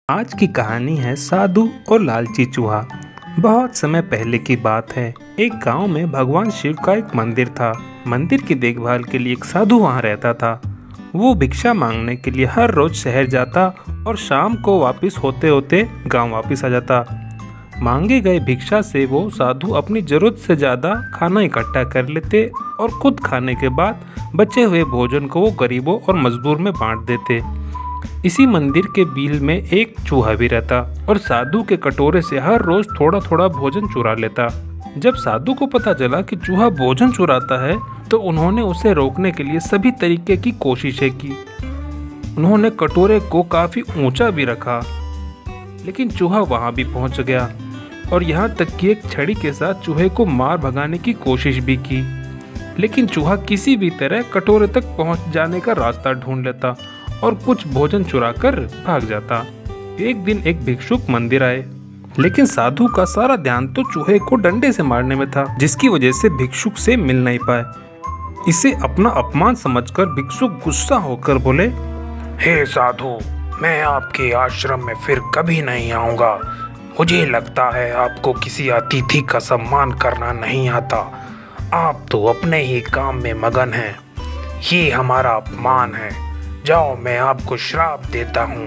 आज की कहानी है साधु और लालची चूहा। बहुत समय पहले की बात है। एक गांव में भगवान शिव का एक मंदिर था। मंदिर की देखभाल के लिए एक साधु वहां रहता था। वो भिक्षा मांगने के लिए हर रोज शहर जाता और शाम को वापस होते होते गांव वापस आ जाता। मांगे गए भिक्षा से वो साधु अपनी जरूरत से ज़्यादा खाना इकट्ठा कर लेते और खुद खाने के बाद बचे हुए भोजन को वो गरीबों और मजदूर में बांट देते। इसी मंदिर के बील में एक चूहा भी रहता और साधु के कटोरे से हर रोज थोड़ा थोड़ा भोजन चुरा लेता। जब साधु को पता चला कि चूहा भोजन चुराता है तो उन्होंने उसे रोकने के लिए सभी तरीके की कोशिशें की। उन्होंने कटोरे को काफी ऊंचा भी रखा, लेकिन चूहा वहां भी पहुंच गया और यहाँ तक कि एक छड़ी के साथ चूहे को मार भगाने की कोशिश भी की, लेकिन चूहा किसी भी तरह कटोरे तक पहुंच जाने का रास्ता ढूंढ लेता और कुछ भोजन चुराकर भाग जाता। एक दिन एक भिक्षुक मंदिर आए, लेकिन साधु का सारा ध्यान तो चूहे को डंडे से मारने में था, जिसकी वजह से भिक्षुक से मिल नहीं पाए। इसे अपना अपमान समझकर भिक्षुक गुस्सा होकर बोले, हे साधु, मैं आपके आश्रम में फिर कभी नहीं आऊंगा। मुझे लगता है आपको किसी अतिथि का सम्मान करना नहीं आता। आप तो अपने ही काम में मगन हैं। ये हमारा अपमान है। जाओ, मैं आपको श्राप देता हूँ।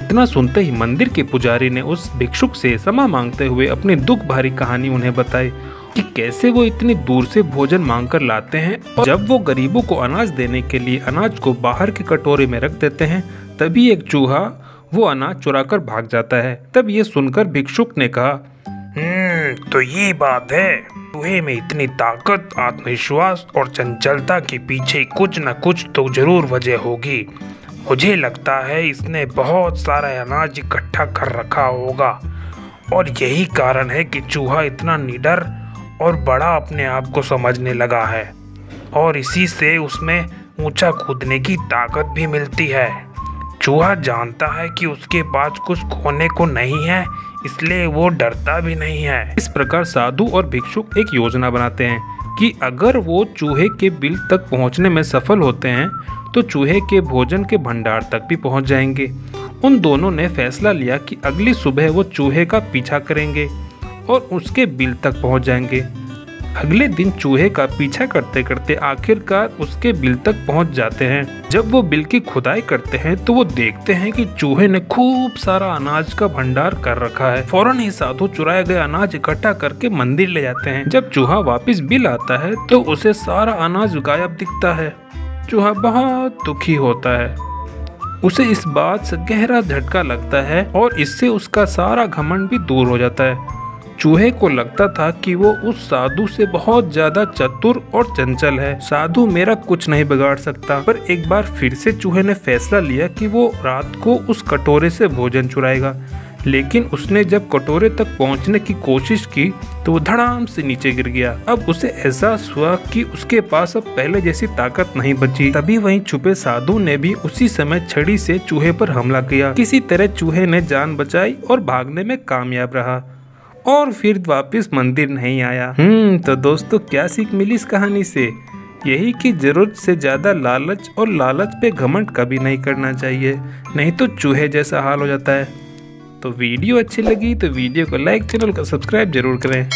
इतना सुनते ही मंदिर के पुजारी ने उस भिक्षुक से क्षमा मांगते हुए अपनी दुख भरी कहानी उन्हें बताई कि कैसे वो इतनी दूर से भोजन मांगकर लाते हैं और जब वो गरीबों को अनाज देने के लिए अनाज को बाहर के कटोरे में रख देते हैं, तभी एक चूहा वो अनाज चुराकर भाग जाता है। तब ये सुनकर भिक्षुक ने कहा, तो ये बात है। चूहे में इतनी ताकत, आत्मविश्वास और चंचलता के पीछे कुछ न कुछ तो जरूर वजह होगी। मुझे लगता है इसने बहुत सारा अनाज इकट्ठा कर रखा होगा और यही कारण है कि चूहा इतना निडर और बड़ा अपने आप को समझने लगा है और इसी से उसमें ऊंचा कूदने की ताकत भी मिलती है। चूहा जानता है कि उसके पास कुछ खोने को नहीं है, इसलिए वो डरता भी नहीं है। इस प्रकार साधु और भिक्षुक एक योजना बनाते हैं कि अगर वो चूहे के बिल तक पहुंचने में सफल होते हैं तो चूहे के भोजन के भंडार तक भी पहुंच जाएंगे। उन दोनों ने फैसला लिया कि अगली सुबह वो चूहे का पीछा करेंगे और उसके बिल तक पहुंच जाएंगे। अगले दिन चूहे का पीछा करते करते आखिरकार उसके बिल तक पहुंच जाते हैं। जब वो बिल की खुदाई करते हैं तो वो देखते हैं कि चूहे ने खूब सारा अनाज का भंडार कर रखा है। फौरन ही साधु चुराए गए अनाज इकट्ठा करके मंदिर ले जाते हैं। जब चूहा वापस बिल आता है तो उसे सारा अनाज गायब दिखता है। चूहा बहुत दुखी होता है। उसे इस बात से गहरा झटका लगता है और इससे उसका सारा घमंड भी दूर हो जाता है। चूहे को लगता था कि वो उस साधु से बहुत ज्यादा चतुर और चंचल है। साधु मेरा कुछ नहीं बिगाड़ सकता। पर एक बार फिर से चूहे ने फैसला लिया कि वो रात को उस कटोरे से भोजन चुराएगा, लेकिन उसने जब कटोरे तक पहुंचने की कोशिश की तो वो धड़ाम से नीचे गिर गया। अब उसे एहसास हुआ कि उसके पास अब पहले जैसी ताकत नहीं बची। तभी वहीं छुपे साधु ने भी उसी समय छड़ी से चूहे पर हमला किया। किसी तरह चूहे ने जान बचाई और भागने में कामयाब रहा और फिर वापस मंदिर नहीं आया। तो दोस्तों, क्या सीख मिली इस कहानी से? यही कि जरूरत से ज्यादा लालच और लालच पे घमंड कभी नहीं करना चाहिए, नहीं तो चूहे जैसा हाल हो जाता है। तो वीडियो अच्छी लगी तो वीडियो को लाइक, चैनल को सब्सक्राइब जरूर करें।